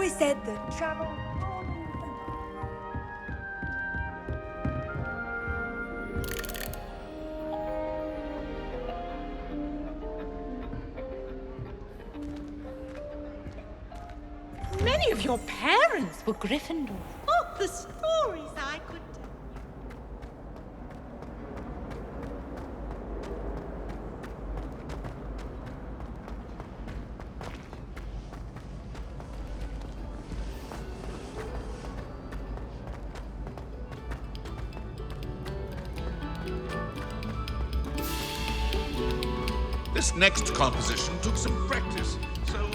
always said that travel... Many of your parents were Gryffindor. Oh, the stories I could tell. This next composition took some practice, so...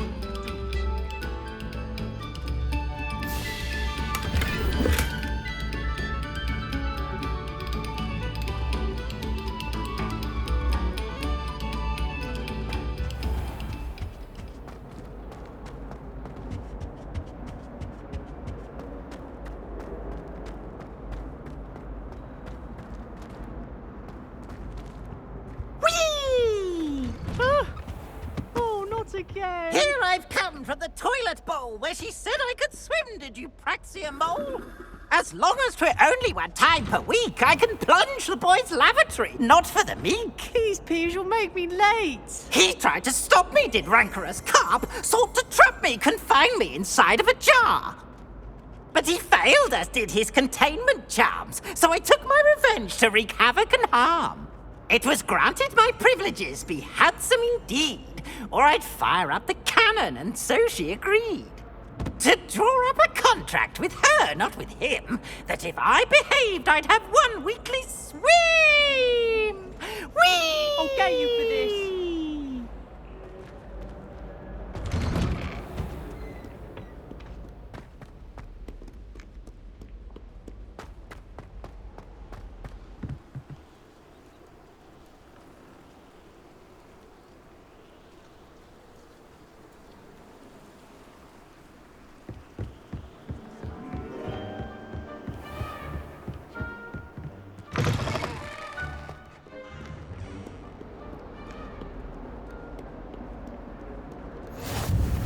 Again. Here I've come from the toilet bowl where she said I could swim, did you Praxia Mole? As long as 'twere only 1 time per week, I can plunge the boy's lavatory, not for the meek. These peeves will make me late. He tried to stop me, did rancorous carp, sought to trap me, confine me inside of a jar. But he failed, as did his containment charms, so I took my revenge to wreak havoc and harm. It was granted my privileges be handsome indeed, or I'd fire up the cannon, and so she agreed. To draw up a contract with her, not with him, that if I behaved, I'd have 1 weekly swim! Whee! I'll get you for this.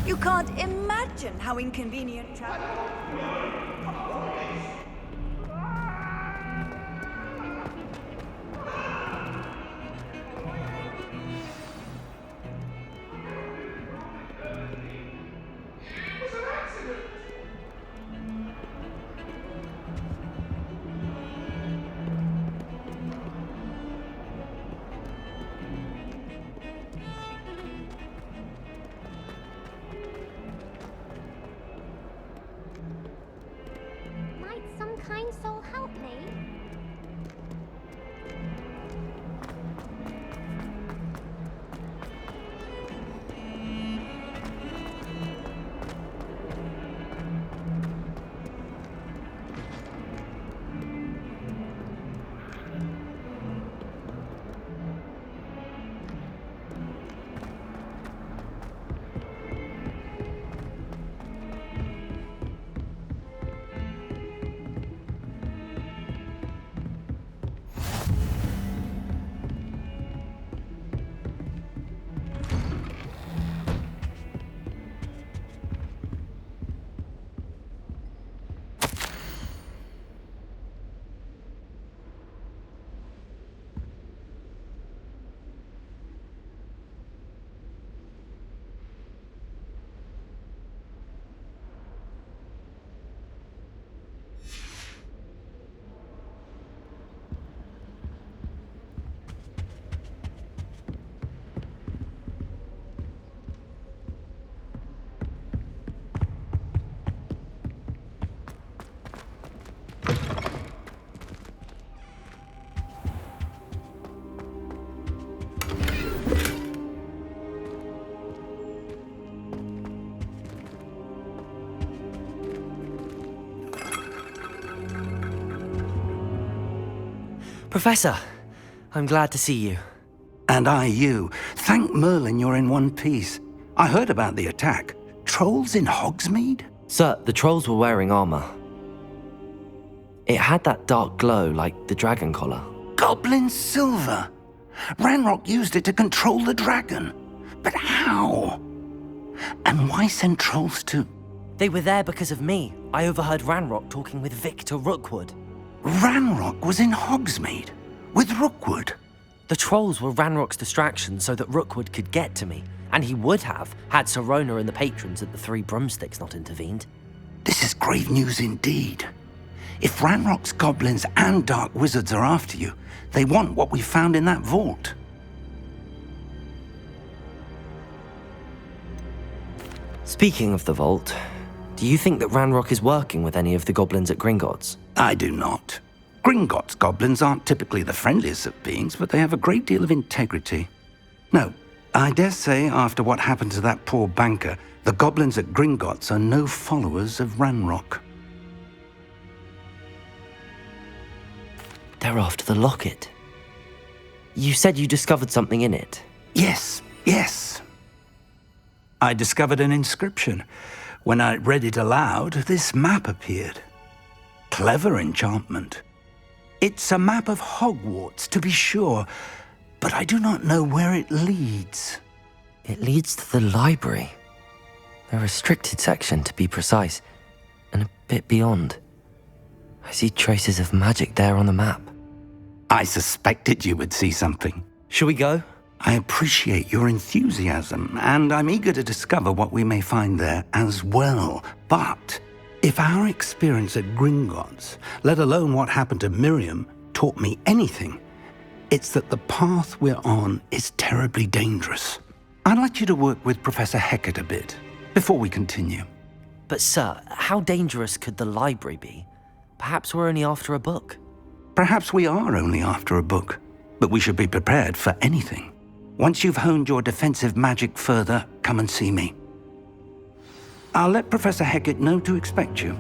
You can't imagine how inconvenient travel... Some kind soul help me? Professor, I'm glad to see you. And I you. Thank Merlin you're in one piece. I heard about the attack. Trolls in Hogsmeade? Sir, the trolls were wearing armor. It had that dark glow like the dragon collar. Goblin silver. Ranrock used it to control the dragon. But how? And why send trolls to They were there because of me. I overheard Ranrock talking with Victor Rookwood. Ranrock was in Hogsmeade with Rookwood. The trolls were Ranrock's distraction so that Rookwood could get to me, and he would have had Sirona and the patrons at the Three Broomsticks not intervened. This is grave news indeed. If Ranrock's goblins and dark wizards are after you, they want what we found in that vault. Speaking of the vault, do you think that Ranrock is working with any of the goblins at Gringotts? I do not. Gringotts goblins aren't typically the friendliest of beings, but they have a great deal of integrity. No, I dare say after what happened to that poor banker, the goblins at Gringotts are no followers of Ranrock. They're after the locket. You said you discovered something in it. Yes. I discovered an inscription. When I read it aloud, this map appeared. Clever enchantment. It's a map of Hogwarts, to be sure, but I do not know where it leads. It leads to the library. The restricted section, to be precise, and a bit beyond. I see traces of magic there on the map. I suspected you would see something. Shall we go? I appreciate your enthusiasm, and I'm eager to discover what we may find there as well. But if our experience at Gringotts, let alone what happened to Miriam, taught me anything, it's that the path we're on is terribly dangerous. I'd like you to work with Professor Hecat a bit before we continue. But sir, how dangerous could the library be? Perhaps we're only after a book. Perhaps we are only after a book, but we should be prepared for anything. Once you've honed your defensive magic further, come and see me. I'll let Professor Hecat know to expect you.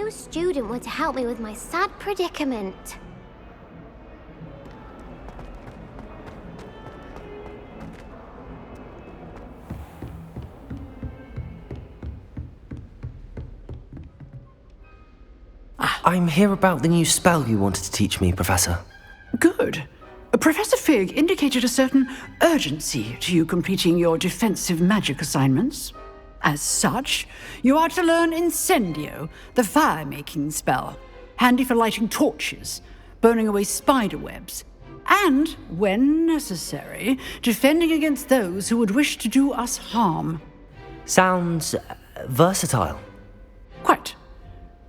new student were to help me with my sad predicament. I'm here about the new spell you wanted to teach me, Professor. Good. Professor Fig indicated a certain urgency to you completing your defensive magic assignments. As such, you are to learn Incendio, the fire-making spell, handy for lighting torches, burning away spider webs, and, when necessary, defending against those who would wish to do us harm. Sounds versatile. Quite.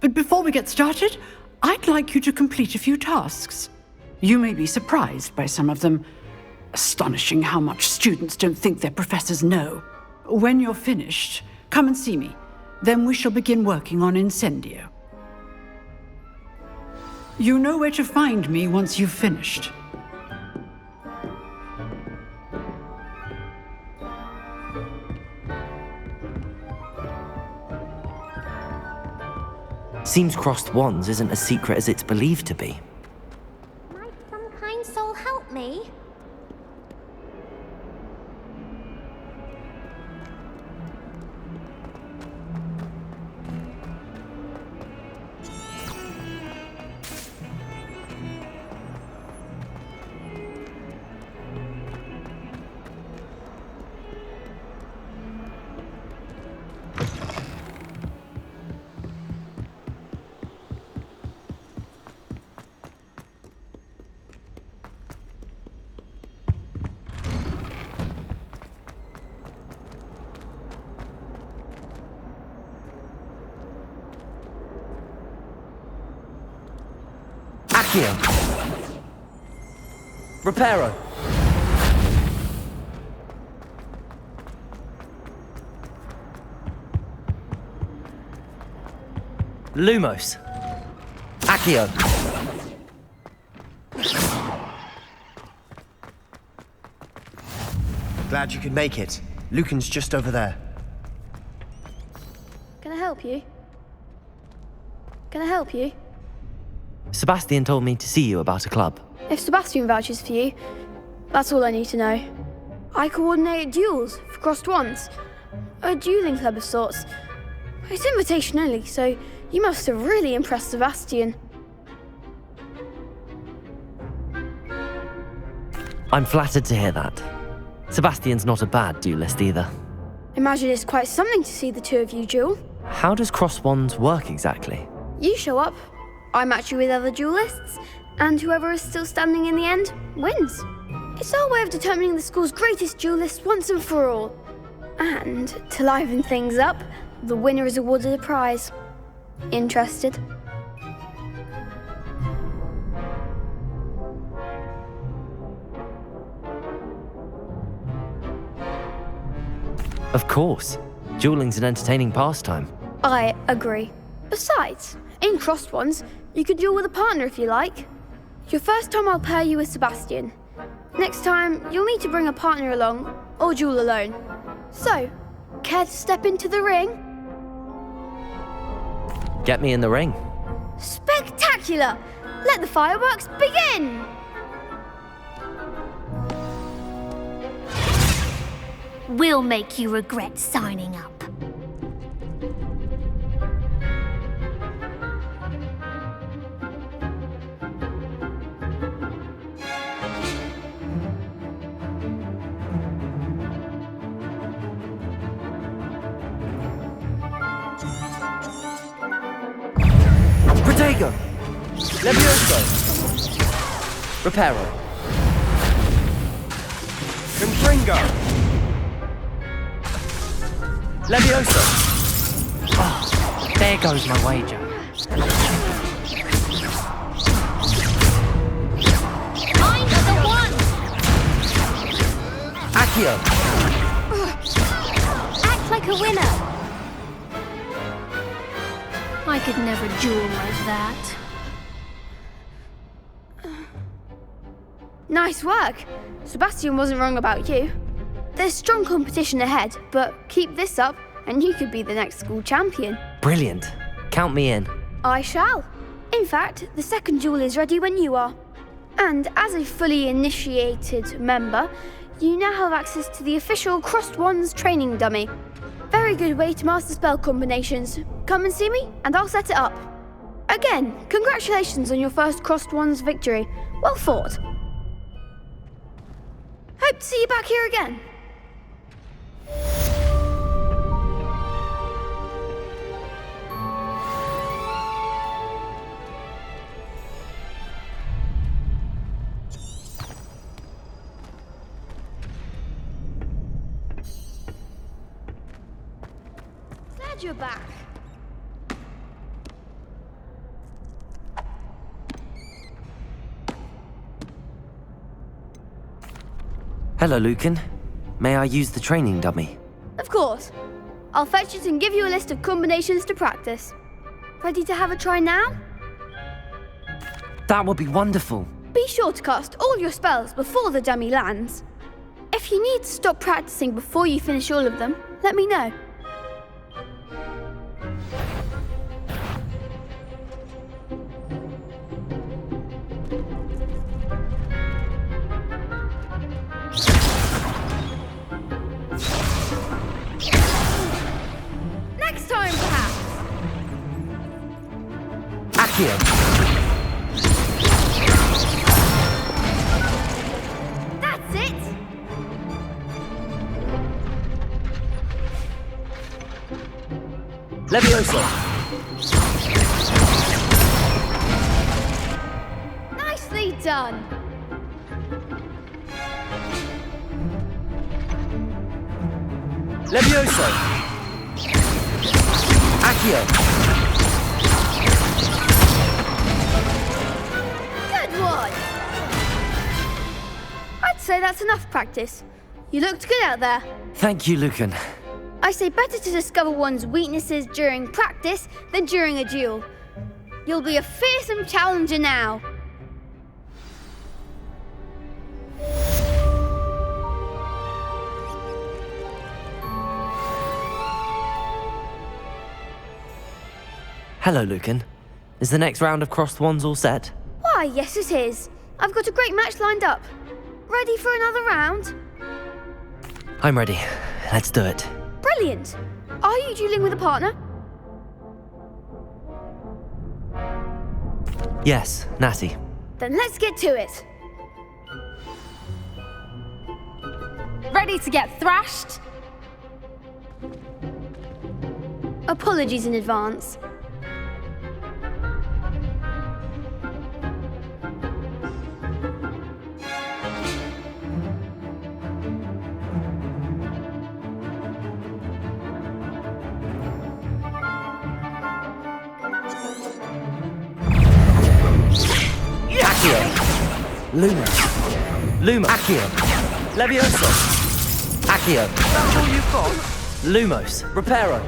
But before we get started, I'd like you to complete a few tasks. You may be surprised by some of them. Astonishing how much students don't think their professors know. When you're finished, come and see me. Then we shall begin working on Incendio. You know where to find me once you've finished. Seems crossed wands isn't as secret as it's believed to be. Might some kind soul help me? Accio. Reparo. Lumos. Accio. Glad you could make it. Lucan's just over there. Can I help you? Can I help you? Sebastian told me to see you about a club. If Sebastian vouches for you, that's all I need to know. I coordinate duels for crossed wands. A dueling club of sorts. It's invitation only, so you must have really impressed Sebastian. I'm flattered to hear that. Sebastian's not a bad duelist either. Imagine it's quite something to see the two of you duel. How does cross wands work exactly? You show up, I match you with other duelists, and whoever is still standing in the end wins. It's our way of determining the school's greatest duelist once and for all. And to liven things up, the winner is awarded a prize. Interested? Of course. Dueling's an entertaining pastime. I agree. Besides, in crossed ones, you could duel with a partner if you like. Your first time I'll pair you with Sebastian. Next time, you'll need to bring a partner along, or duel alone. So, care to step into the ring? Get me in the ring. Spectacular! Let the fireworks begin! We'll make you regret signing up. Protego! Levioso! Reparo! Confringo! Levioso! Oh, there goes my wager. Find the one! Accio! Act like a winner! I could never duel like that. Nice work! Sebastian wasn't wrong about you. There's strong competition ahead, but keep this up and you could be the next school champion. Brilliant. Count me in. I shall. In fact, the second duel is ready when you are. And as a fully initiated member, you now have access to the official Crossed Wands training dummy. Very good way to master spell combinations. Come and see me, and I'll set it up. Again, congratulations on your first Crossed Wands victory. Well fought. Hope to see you back here again. Glad you're back. Hello, Lucan. May I use the training dummy? Of course. I'll fetch it and give you a list of combinations to practice. Ready to have a try now? That would be wonderful. Be sure to cast all your spells before the dummy lands. If you need to stop practicing before you finish all of them, let me know. Next time, perhaps. Accio. That's it. Levioso. Nicely done. Levioso. Accio. Good one. I'd say that's enough practice. You looked good out there. Thank you, Lucan. I say better to discover one's weaknesses during practice than during a duel. You'll be a fearsome challenger now. Hello, Lucan. Is the next round of Crossed Wands all set? Why, yes it is. I've got a great match lined up. Ready for another round? I'm ready. Let's do it. Brilliant. Are you dueling with a partner? Yes, Natty. Then let's get to it. Ready to get thrashed? Apologies in advance. Accio. Luma. Luma. Accio. Levioso. Accio. That's all you've got? Lumos. Reparo.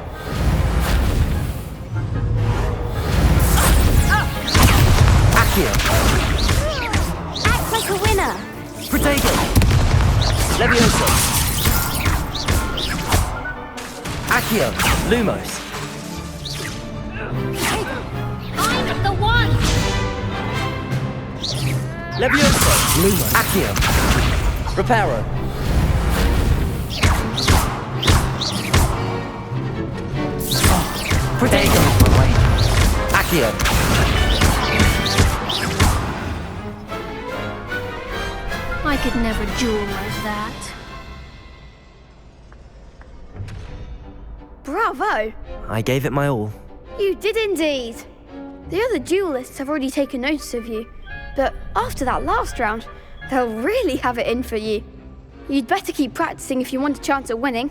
Accio. Act like a winner. Protego. Levioso. Accio. Lumos. I'm the one. Levioso. Luma. Accio. Reparo. Protego. Accio. I could never duel like that. Bravo. I gave it my all. You did indeed. The other duelists have already taken notice of you, but after that last round, they'll really have it in for you. You'd better keep practicing if you want a chance at winning,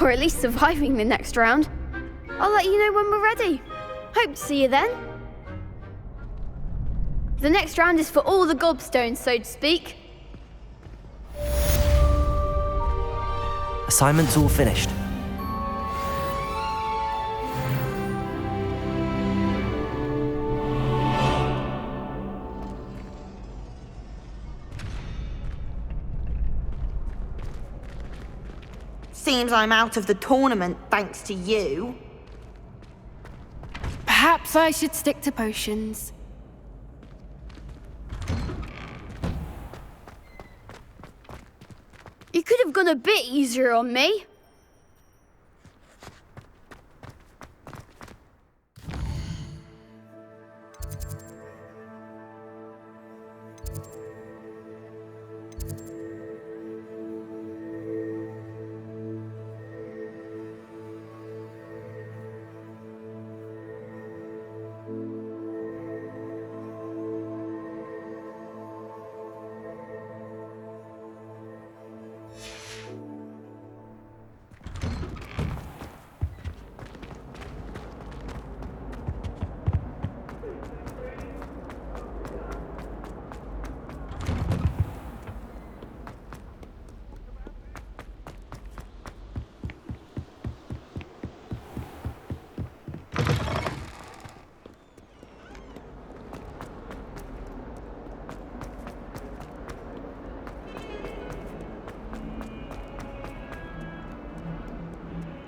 or at least surviving the next round. I'll let you know when we're ready. Hope to see you then. The next round is for all the gobstones, so to speak. Assignment's all finished. Seems I'm out of the tournament thanks to you. Perhaps Perhaps I should stick to potions. You could have gone a bit easier on me.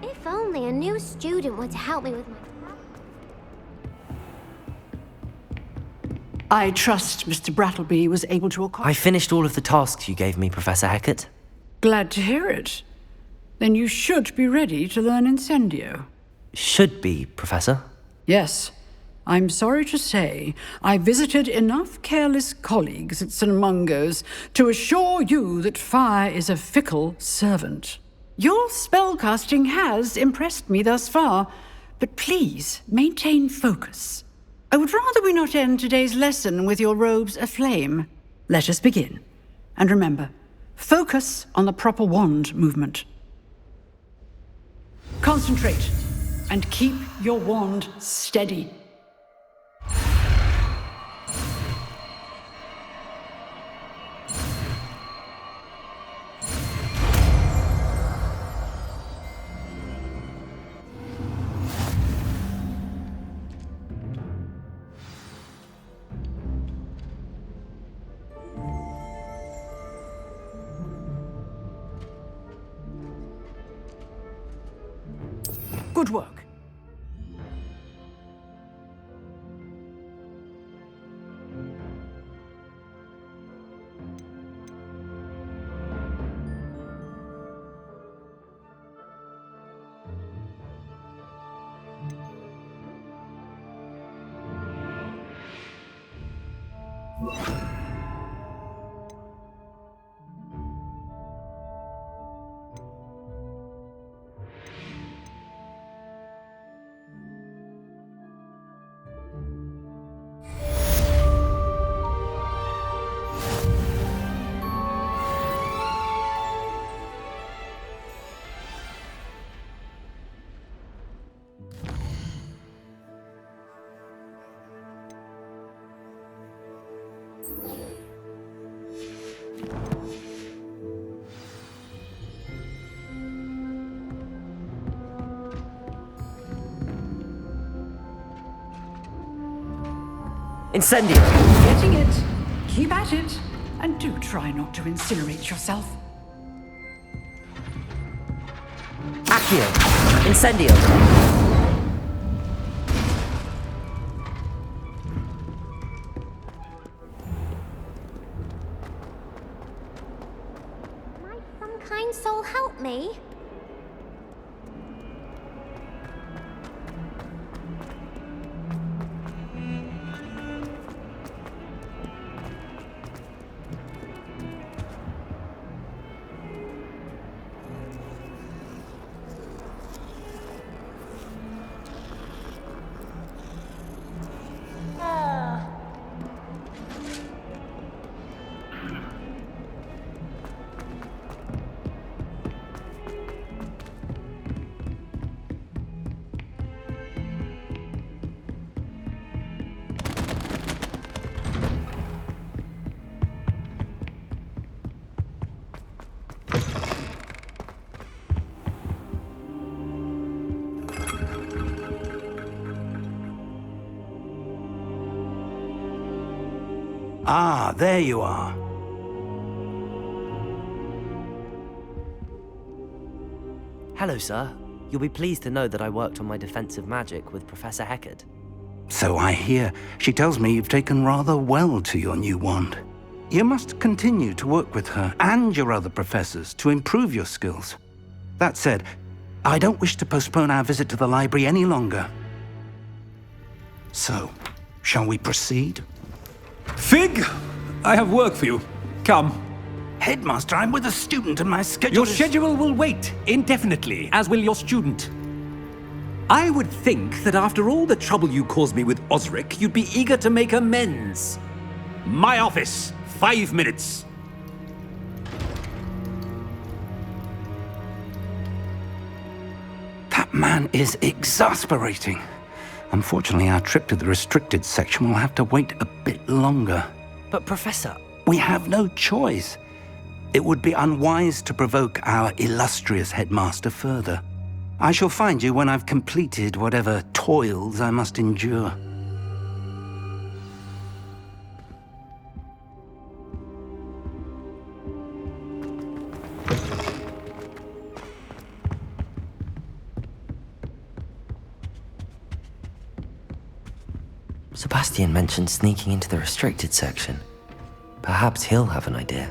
If only a new student were to help me with my... I trust Mr. Brattleby was able to accomplish... I finished all of the tasks you gave me, Professor Hecat. Glad to hear it. Then you should be ready to learn Incendio. Should be, Professor. Yes. I'm sorry to say, I visited enough careless colleagues at St. Mungo's to assure you that fire is a fickle servant. Your spellcasting has impressed me thus far, but please maintain focus. I would rather we not end today's lesson with your robes aflame. Let us begin. And remember, focus on the proper wand movement. Concentrate, and keep your wand steady. Good work. Incendio! Getting it. Keep at it. And do try not to incinerate yourself. Accio! Incendio! Might some kind soul help me? Ah, there you are. Hello, sir. You'll be pleased to know that I worked on my defensive magic with Professor Hecat. So I hear. She tells me you've taken rather well to your new wand. You must continue to work with her and your other professors to improve your skills. That said, I don't wish to postpone our visit to the library any longer. So, shall we proceed? Fig, I have work for you. Come. Headmaster, I'm with a student and my schedule Your schedule will wait indefinitely, as will your student. I would think that after all the trouble you caused me with Osric, you'd be eager to make amends. My office, 5 minutes. That man is exasperating. Unfortunately, our trip to the restricted section will have to wait a bit longer. But Professor... We have no choice. It would be unwise to provoke our illustrious headmaster further. I shall find you when I've completed whatever toils I must endure. Sebastian mentioned sneaking into the restricted section. Perhaps he'll have an idea.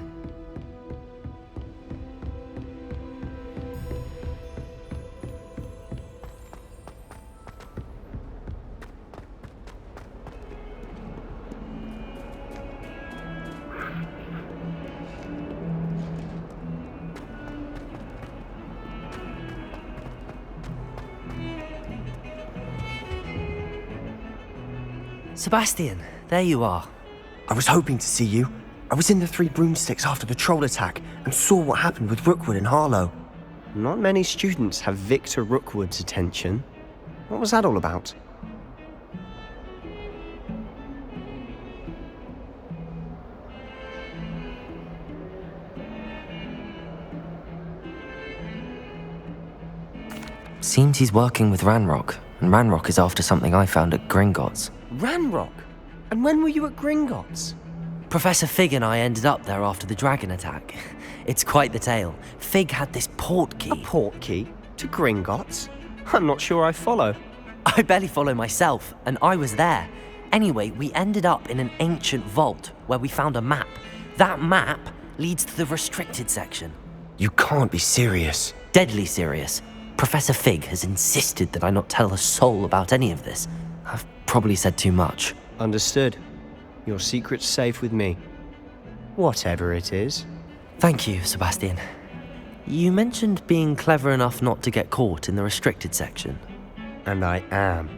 Sebastian, there you are. I was hoping to see you. I was in the Three Broomsticks after the troll attack and saw what happened with Rookwood and Harlow. Not many students have Victor Rookwood's attention. What was that all about? Seems he's working with Ranrock, and Ranrock is after something I found at Gringotts. Ranrock? And when were you at Gringotts? Professor Fig and I ended up there after the dragon attack. It's quite the tale. Fig had this port key. A port key? To Gringotts? I'm not sure I follow. I barely follow myself, and I was there. Anyway, we ended up in an ancient vault where we found a map. That map leads to the restricted section. You can't be serious. Deadly serious. Professor Fig has insisted that I not tell a soul about any of this. I've probably said too much. Understood. Your secret's safe with me. Whatever it is. Thank you, Sebastian. You mentioned being clever enough not to get caught in the restricted section. And I am.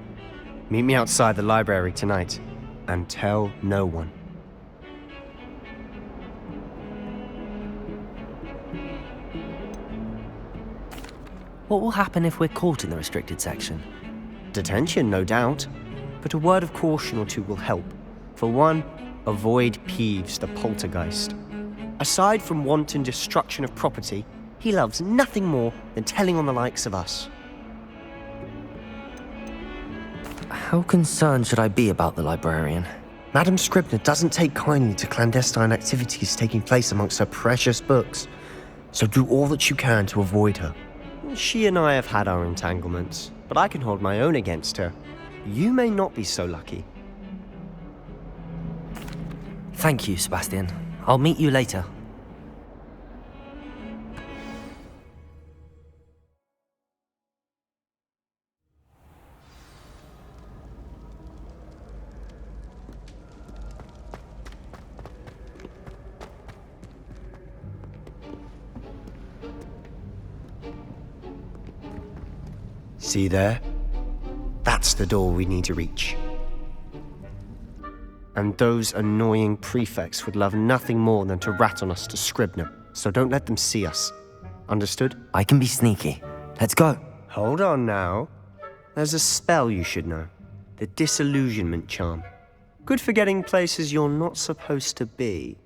Meet me outside the library tonight, and tell no one. What will happen if we're caught in the restricted section? Detention, no doubt. But a word of caution or two will help. For one, avoid Peeves the poltergeist. Aside from wanton destruction of property, he loves nothing more than telling on the likes of us. How concerned should I be about the librarian? Madam Scribner doesn't take kindly to clandestine activities taking place amongst her precious books. So do all that you can to avoid her. She and I have had our entanglements, but I can hold my own against her. You may not be so lucky. Thank you, Sebastian. I'll meet you later. See there? That's the door we need to reach. And those annoying prefects would love nothing more than to rat on us to Scribner, so don't let them see us. Understood? I can be sneaky. Let's go. Hold on now. There's a spell you should know. The Disillusionment Charm. Good for getting places you're not supposed to be.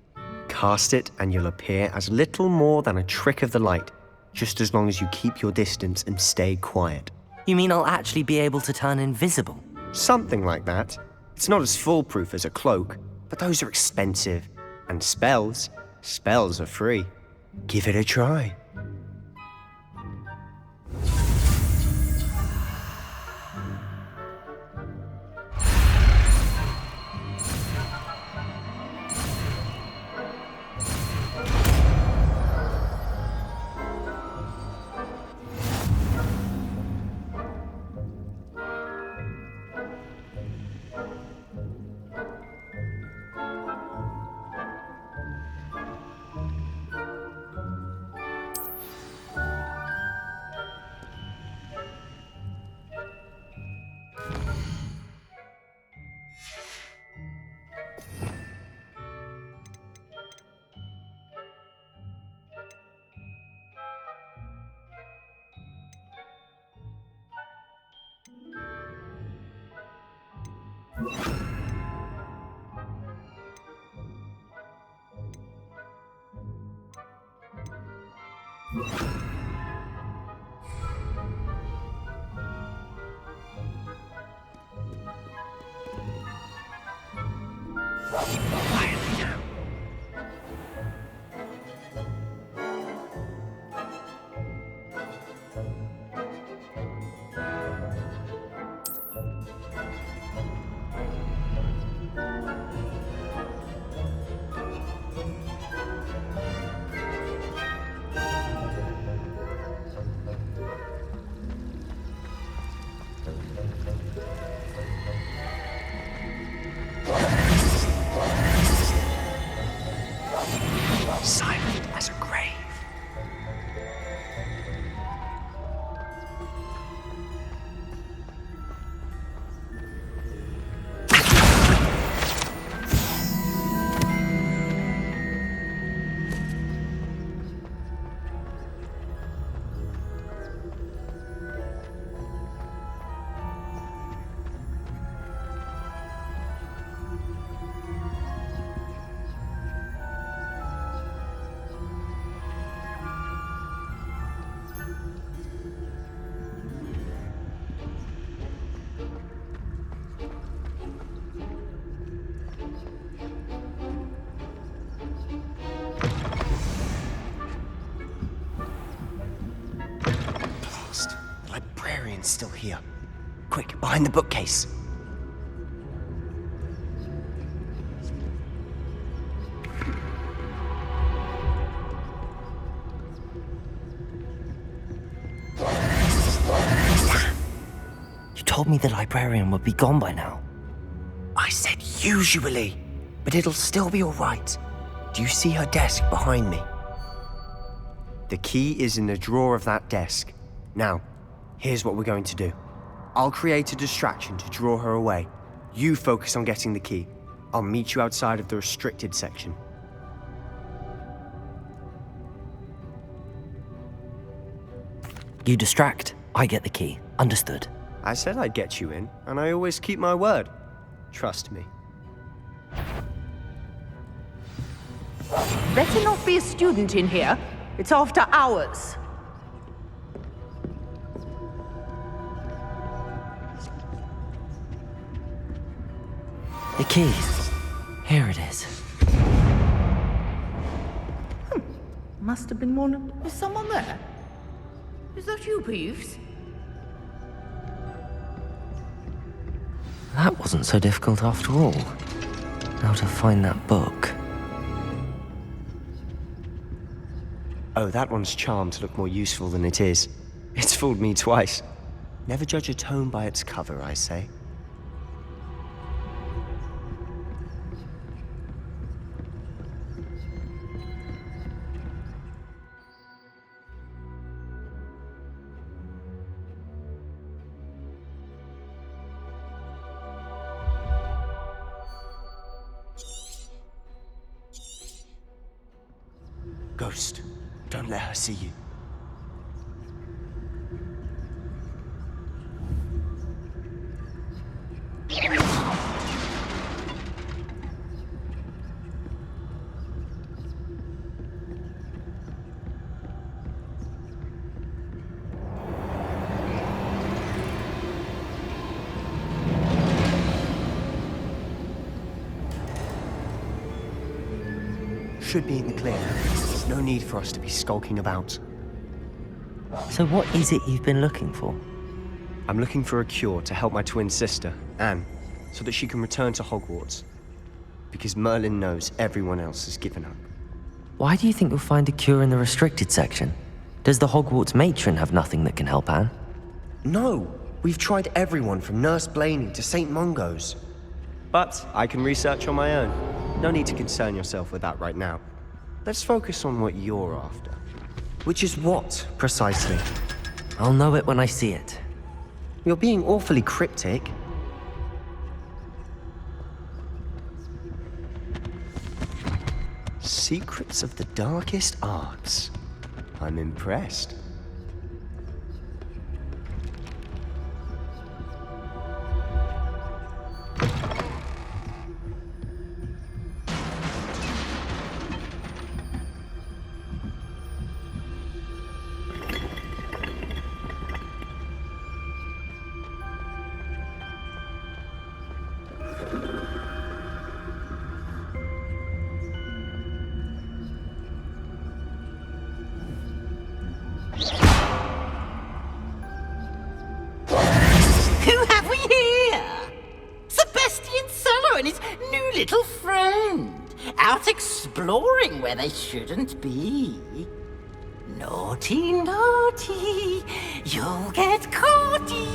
Cast it and you'll appear as little more than a trick of the light, just as long as you keep your distance and stay quiet. You mean I'll actually be able to turn invisible? Something like that. It's not as foolproof as a cloak, but those are expensive. And spells are free. Give it a try. Silent as a grave. The librarian's still here. Quick, behind the bookcase. You told me the librarian would be gone by now. I said usually, but it'll still be all right. Do you see her desk behind me? The key is in the drawer of that desk. Now, here's what we're going to do. I'll create a distraction to draw her away. You focus on getting the key. I'll meet you outside of the restricted section. You distract, I get the key. Understood. I said I'd get you in, and I always keep my word. Trust me. Better not be a student in here. It's after hours. The key. Here it is. Must have been one. Is someone there? Is that you, Peeves? That wasn't so difficult after all. Now to find that book. Oh, that one's charmed to look more useful than it is. It's fooled me twice. Never judge a tome by its cover, I say. Ghost, don't let her see you. Should be in the clear. No need for us to be skulking about. So what is it you've been looking for? I'm looking for a cure to help my twin sister, Anne, so that she can return to Hogwarts. Because Merlin knows everyone else has given up. Why do you think you'll find a cure in the restricted section? Does the Hogwarts matron have nothing that can help Anne? No! We've tried everyone from Nurse Blaney to St. Mungo's. But I can research on my own. No need to concern yourself with that right now. Let's focus on what you're after. Which is what, precisely? I'll know it when I see it. You're being awfully cryptic. Secrets of the darkest arts. I'm impressed. little friend, out exploring where they shouldn't be. Naughty, naughty, you'll get caughty.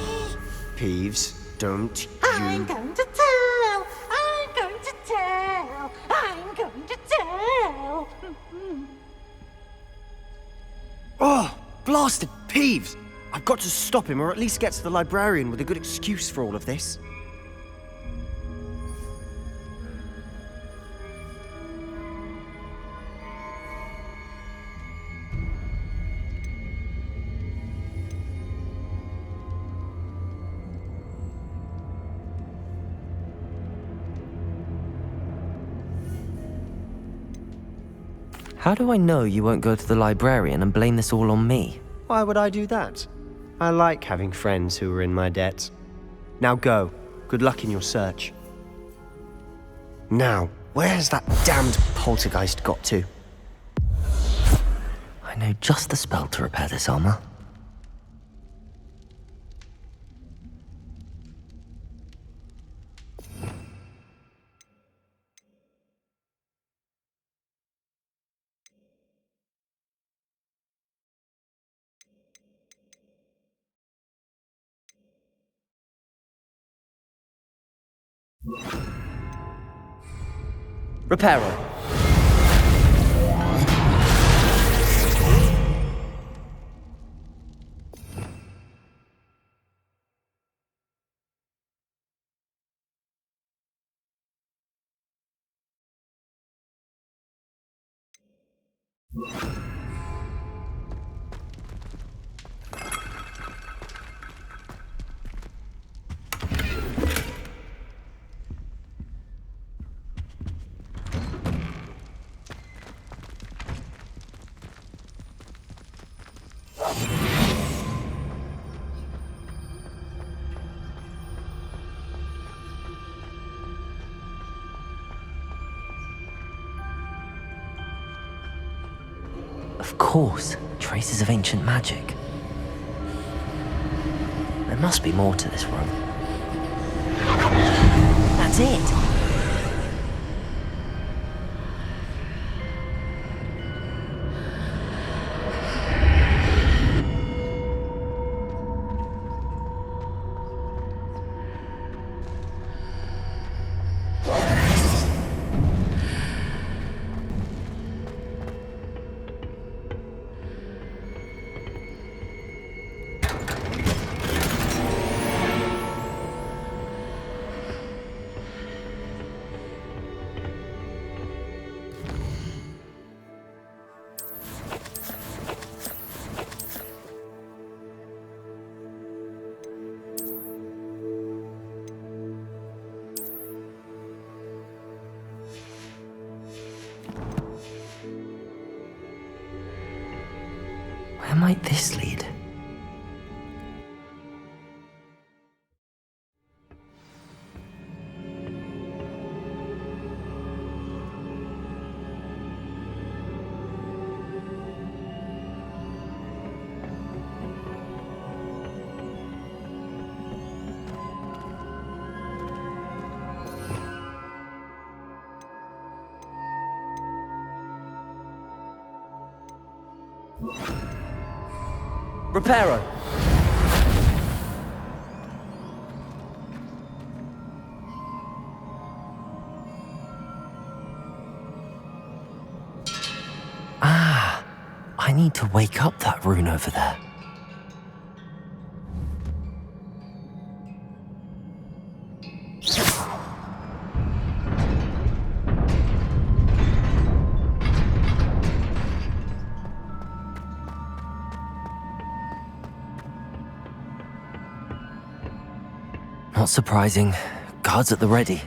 Peeves, don't I'm you... going to tell, I'm going to tell, I'm going to tell. Oh, blasted Peeves! I've got to stop him, or at least get to the librarian with a good excuse for all of this. How do I know you won't go to the librarian and blame this all on me? Why would I do that? I like having friends who are in my debt. Now go. Good luck in your search. Now, where's that damned poltergeist got to? I know just the spell to repair this armor. Reparo. Of course, traces of ancient magic. There must be more to this room. That's it! Where might this lead? Reparo. Ah, I need to wake up that rune over there. Not surprising. Guards at the ready.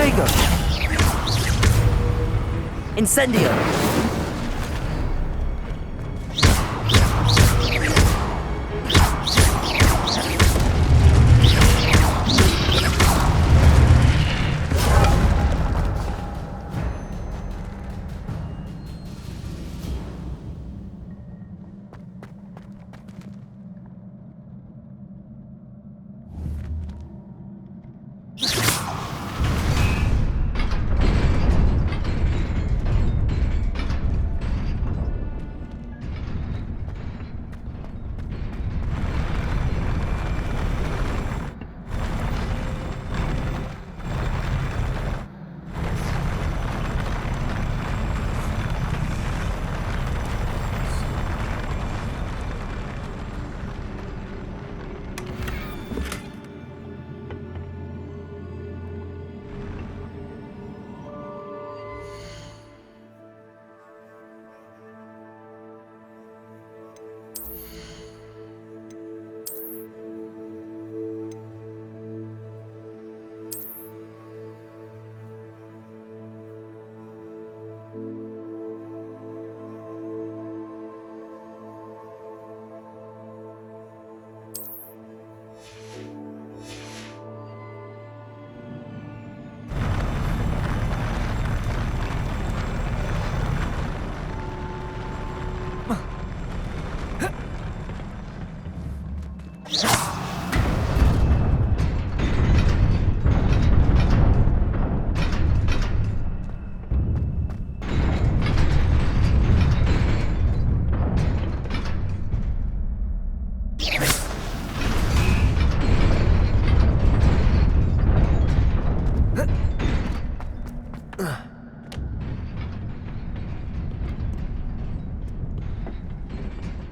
Protego! Incendio!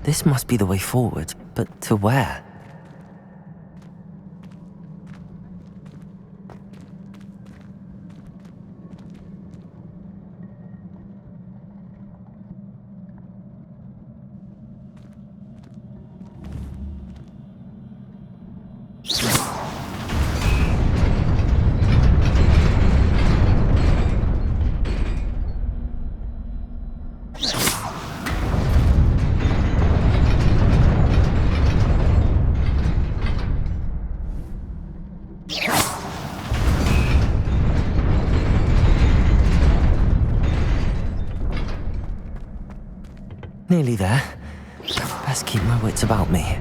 This must be the way forward, but to where? Nearly there. Best keep my wits about me.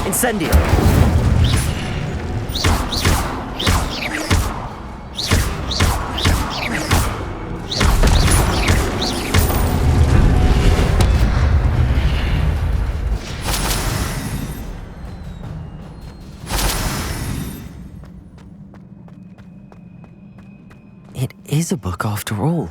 Incendio! It is a book after all.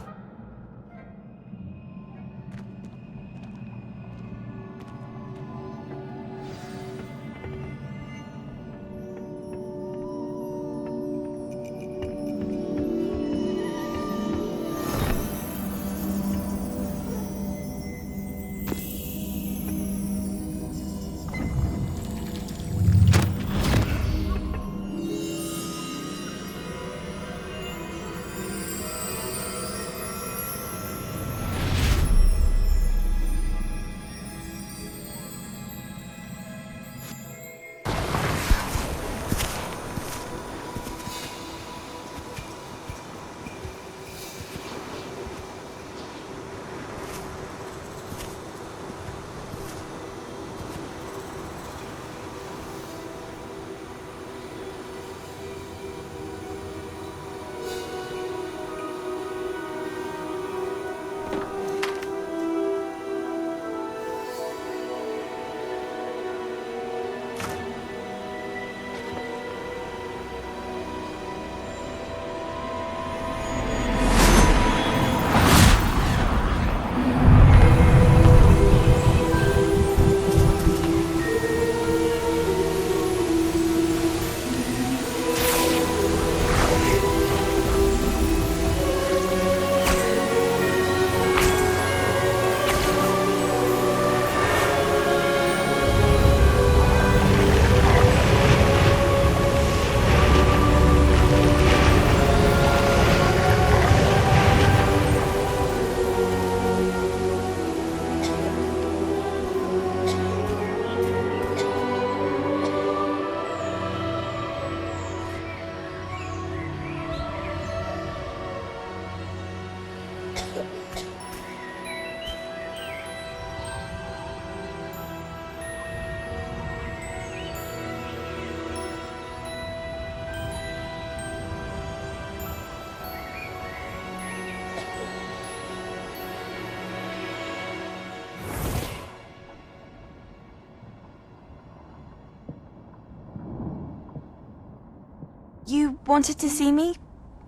You wanted to see me?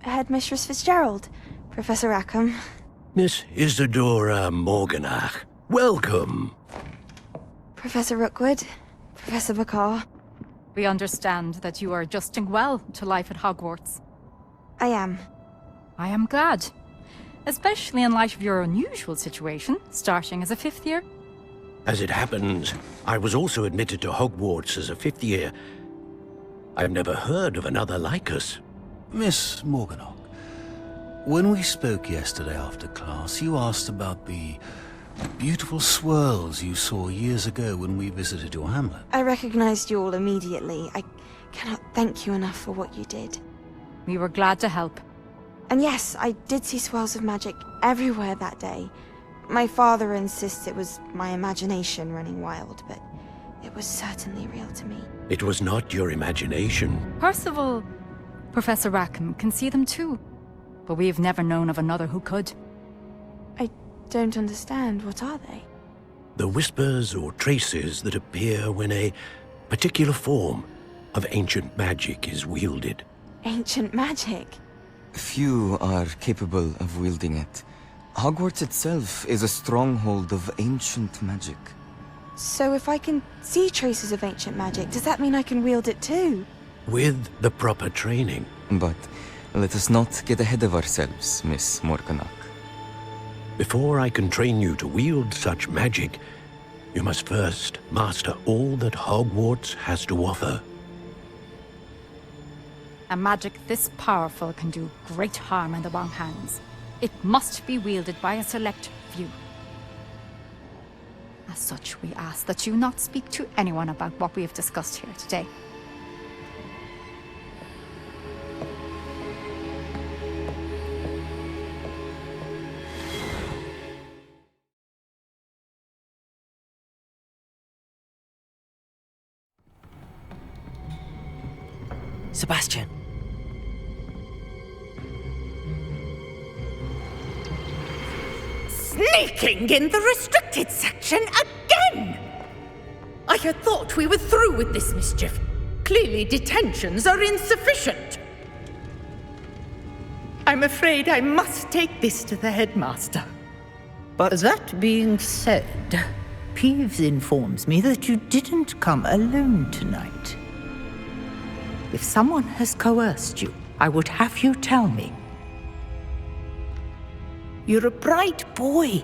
Headmistress Fitzgerald, Professor Rackham. Miss Isadora Morganach, welcome. Professor Rookwood, Professor Bakar. We understand that you are adjusting well to life at Hogwarts. I am. I am glad. Especially in light of your unusual situation, starting as a 5th year. As it happens, I was also admitted to Hogwarts as a 5th year. I've never heard of another like us. Miss Morganach, when we spoke yesterday after class, you asked about the beautiful swirls you saw years ago when we visited your hamlet. I recognized you all immediately. I cannot thank you enough for what you did. We were glad to help. And yes, I did see swirls of magic everywhere that day. My father insists it was my imagination running wild, but it was certainly real to me. It was not your imagination. Percival, Professor Rackham can see them too. But we've never known of another who could. I don't understand. What are they? The whispers or traces that appear when a particular form of ancient magic is wielded. Ancient magic? Few are capable of wielding it. Hogwarts itself is a stronghold of ancient magic. So if I can see traces of ancient magic, does that mean I can wield it too? With the proper training. But let us not get ahead of ourselves, Miss Morganach. Before I can train you to wield such magic, you must first master all that Hogwarts has to offer. A magic this powerful can do great harm in the wrong hands. It must be wielded by a select few. As such, we ask that you not speak to anyone about what we have discussed here today. Sebastian. Sneaking in the restricted section again! I had thought we were through with this mischief. Clearly detentions are insufficient. I'm afraid I must take this to the headmaster. But that being said, Peeves informs me that you didn't come alone tonight. If someone has coerced you, I would have you tell me. You're a bright boy.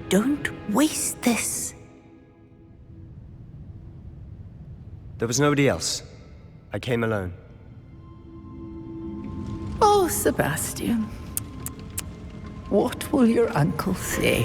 Don't waste this. There was nobody else. I came alone. Oh, Sebastian. What will your uncle say?